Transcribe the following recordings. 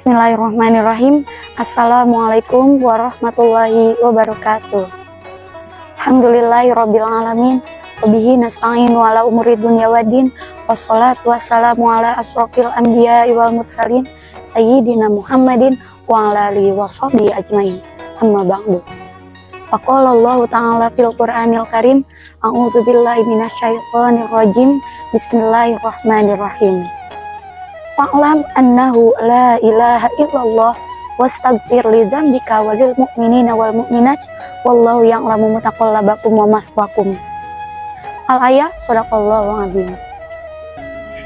Bismillahirrahmanirrahim. Assalamualaikum warahmatullahi wabarakatuh. Alhamdulillahirabbil alamin. Wabihi nasta'in wa ala umuri dunya waddin. Wassalatu wassalamu ala asrofil anbiya wal mursalin sayyidina Muhammadin wa ala alihi washabihi ajmain. Amma ba'du. Faqala Allah ta'ala fil Qur'anil Karim, a'udzubillahi minasyaitonir rajim. Bismillahirrahmanirrahim. Fa'lam annahu la ilaha illallah wastaghfir li dzambika walil mu'minina wal mu'minat wallahu ya'lamu mutaqallabakum wa maswaakum. Al-ayah sadaqallahu azim.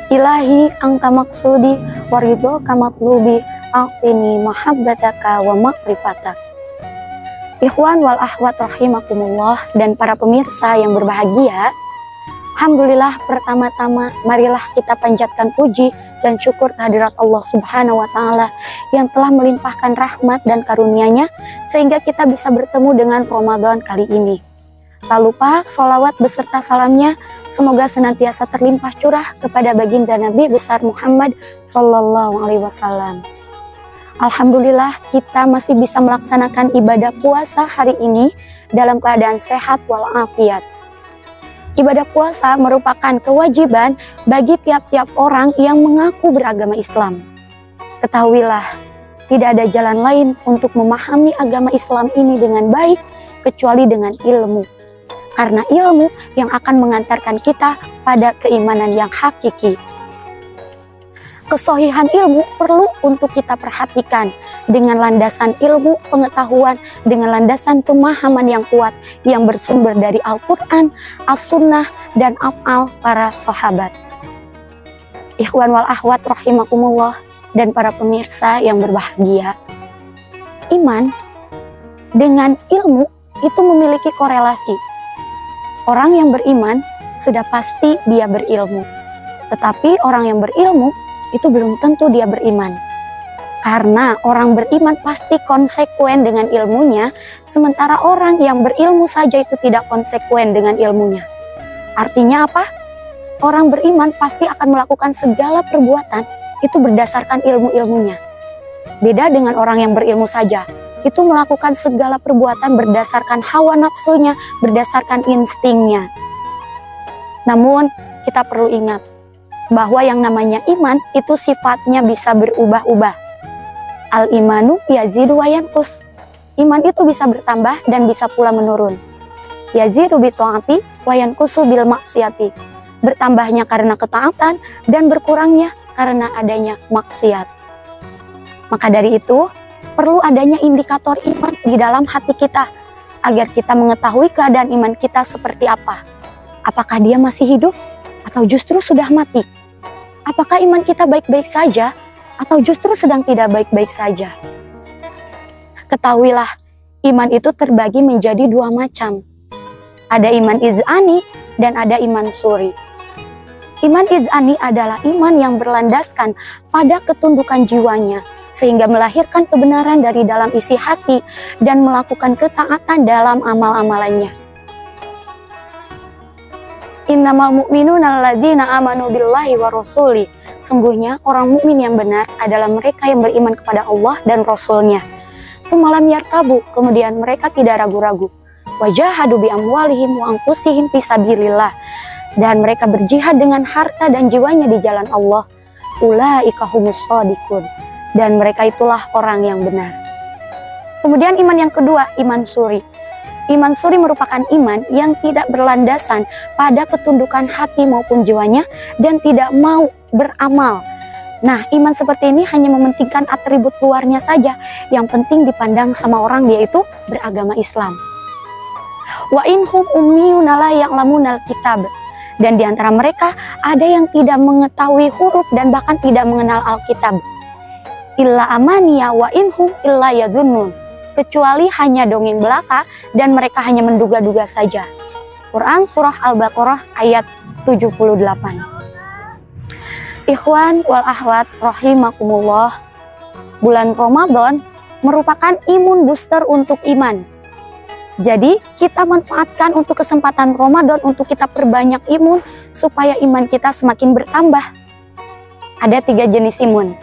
Ilahi anta maksudi waridho kamatlubi a'tini mahabbataka wa ma'rifatak. Ikhwan wal akhwat rahimakumullah dan para pemirsa yang berbahagia, alhamdulillah, pertama-tama marilah kita panjatkan puji dan syukur kehadirat Allah Subhanahu wa Ta'ala yang telah melimpahkan rahmat dan karunia-Nya sehingga kita bisa bertemu dengan Ramadan kali ini. Tak lupa sholawat beserta salamnya semoga senantiasa terlimpah curah kepada baginda Nabi besar Muhammad Sallallahu Alaihi Wasallam. Alhamdulillah, kita masih bisa melaksanakan ibadah puasa hari ini dalam keadaan sehat walafiat. Ibadah puasa merupakan kewajiban bagi tiap-tiap orang yang mengaku beragama Islam. Ketahuilah, tidak ada jalan lain untuk memahami agama Islam ini dengan baik kecuali dengan ilmu. Karena ilmu yang akan mengantarkan kita pada keimanan yang hakiki. Kesohihan ilmu perlu untuk kita perhatikan dengan landasan ilmu pengetahuan, dengan landasan pemahaman yang kuat yang bersumber dari Al-Quran, As-Sunnah, dan af'al para sahabat. Ikhwan wal akhwat rahimakumullah dan para pemirsa yang berbahagia, iman dengan ilmu itu memiliki korelasi. Orang yang beriman sudah pasti dia berilmu, tetapi orang yang berilmu itu belum tentu dia beriman. Karena orang beriman pasti konsekuen dengan ilmunya, sementara orang yang berilmu saja itu tidak konsekuen dengan ilmunya. Artinya apa? Orang beriman pasti akan melakukan segala perbuatan itu berdasarkan ilmu-ilmunya. Beda dengan orang yang berilmu saja, itu melakukan segala perbuatan berdasarkan hawa nafsunya, berdasarkan instingnya. Namun, kita perlu ingat bahwa yang namanya iman itu sifatnya bisa berubah-ubah. Al-imanu yazidu wa yanqus. Iman itu bisa bertambah dan bisa pula menurun. Yazidu bi ta'ati wa yanqusu bil maksiati. Bertambahnya karena ketaatan dan berkurangnya karena adanya maksiat. Maka dari itu, perlu adanya indikator iman di dalam hati kita agar kita mengetahui keadaan iman kita seperti apa. Apakah dia masih hidup atau justru sudah mati? Apakah iman kita baik-baik saja atau justru sedang tidak baik-baik saja? Ketahuilah, iman itu terbagi menjadi dua macam. Ada iman iz'ani dan ada iman suri. Iman iz'ani adalah iman yang berlandaskan pada ketundukan jiwanya, sehingga melahirkan kebenaran dari dalam isi hati dan melakukan ketaatan dalam amal-amalannya. Innamal mu'minuna alladzina amanu billahi wa rasuli. Sungguhnya orang mukmin yang benar adalah mereka yang beriman kepada Allah dan Rasul-Nya. Semalam yartabu, kemudian mereka tidak ragu-ragu. Wajahadu bi amwalihim wa anfusihim fisabilillah. Dan mereka berjihad dengan harta dan jiwanya di jalan Allah. Ulaika humus shadiqun. Dan mereka itulah orang yang benar. Kemudian iman yang kedua, iman suri. Iman suri merupakan iman yang tidak berlandasan pada ketundukan hati maupun jiwanya dan tidak mau beramal. Nah, iman seperti ini hanya mementingkan atribut luarnya saja. Yang penting dipandang sama orang dia itu beragama Islam. Wa inhum ummiyuna la ya'lamunal kitab. Dan di antara mereka ada yang tidak mengetahui huruf dan bahkan tidak mengenal Alkitab. Illa amaniya wa inhum illa yadhunnun. Kecuali hanya dongeng belaka dan mereka hanya menduga-duga saja. Quran Surah Al-Baqarah ayat 78. Ikhwan wal akhwat rahimakumullah, bulan Ramadan merupakan imun booster untuk iman. Jadi kita manfaatkan untuk kesempatan Ramadan untuk kita perbanyak imun supaya iman kita semakin bertambah. Ada 3 jenis imun.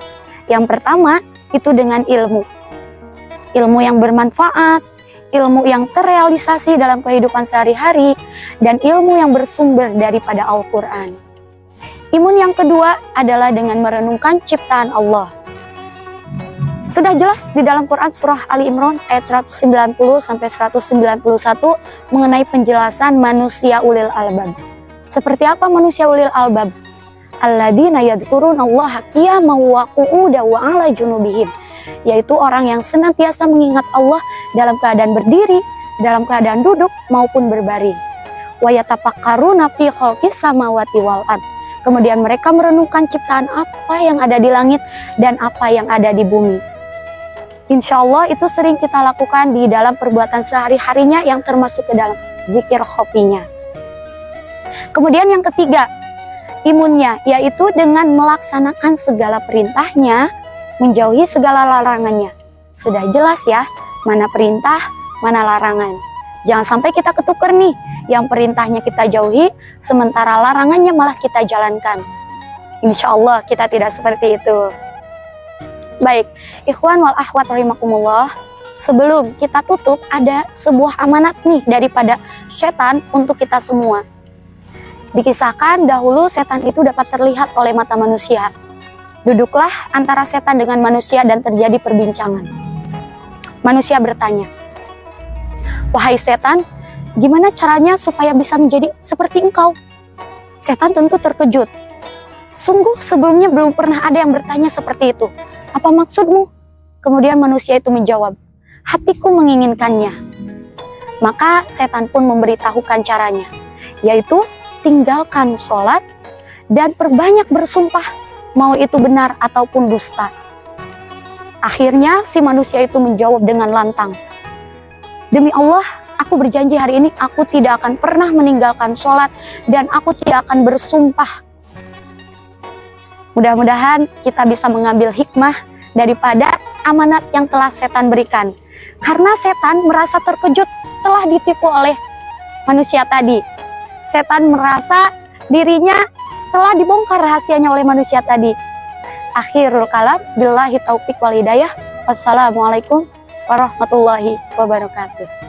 Yang pertama, itu dengan ilmu. Ilmu yang bermanfaat, ilmu yang terrealisasi dalam kehidupan sehari-hari, dan ilmu yang bersumber daripada Al-Quran. Imun yang kedua adalah dengan merenungkan ciptaan Allah. Sudah jelas di dalam Quran surah Ali Imran ayat 190-191 mengenai penjelasan manusia ulil albab. Seperti apa manusia ulil albab? Alladzina yadhkurunallaha qiyaman wa qu'udan wa 'ala junubihim, yaitu orang yang senantiasa mengingat Allah dalam keadaan berdiri, dalam keadaan duduk maupun berbaring. Wa yatafakkaruna fi khalqis samawati wal ard. Kemudian mereka merenungkan ciptaan apa yang ada di langit dan apa yang ada di bumi. Insya Allah itu sering kita lakukan di dalam perbuatan sehari-harinya yang termasuk ke dalam zikir khofinya. Kemudian yang ketiga, imunnya, yaitu dengan melaksanakan segala perintahnya, menjauhi segala larangannya. Sudah jelas ya, mana perintah, mana larangan. Jangan sampai kita ketuker nih, yang perintahnya kita jauhi, sementara larangannya malah kita jalankan. Insya Allah kita tidak seperti itu. Baik, ikhwan wal akhwat rahimakumullah, sebelum kita tutup ada sebuah amanat nih daripada setan untuk kita semua. Dikisahkan dahulu setan itu dapat terlihat oleh mata manusia. Duduklah antara setan dengan manusia dan terjadi perbincangan. Manusia bertanya, "Wahai setan, gimana caranya supaya bisa menjadi seperti engkau?" Setan tentu terkejut. Sungguh sebelumnya belum pernah ada yang bertanya seperti itu. Apa maksudmu? Kemudian manusia itu menjawab, hatiku menginginkannya. Maka setan pun memberitahukan caranya, yaitu tinggalkan sholat dan perbanyak bersumpah, mau itu benar ataupun dusta. Akhirnya si manusia itu menjawab dengan lantang, demi Allah, aku berjanji hari ini aku tidak akan pernah meninggalkan sholat dan aku tidak akan bersumpah. Mudah-mudahan kita bisa mengambil hikmah daripada amanat yang telah setan berikan. Karena setan merasa terkejut telah ditipu oleh manusia tadi. Setan merasa dirinya telah dibongkar rahasianya oleh manusia tadi. Akhirul kalam, billahi taufiq wal hidayah. Wassalamualaikum warahmatullahi wabarakatuh.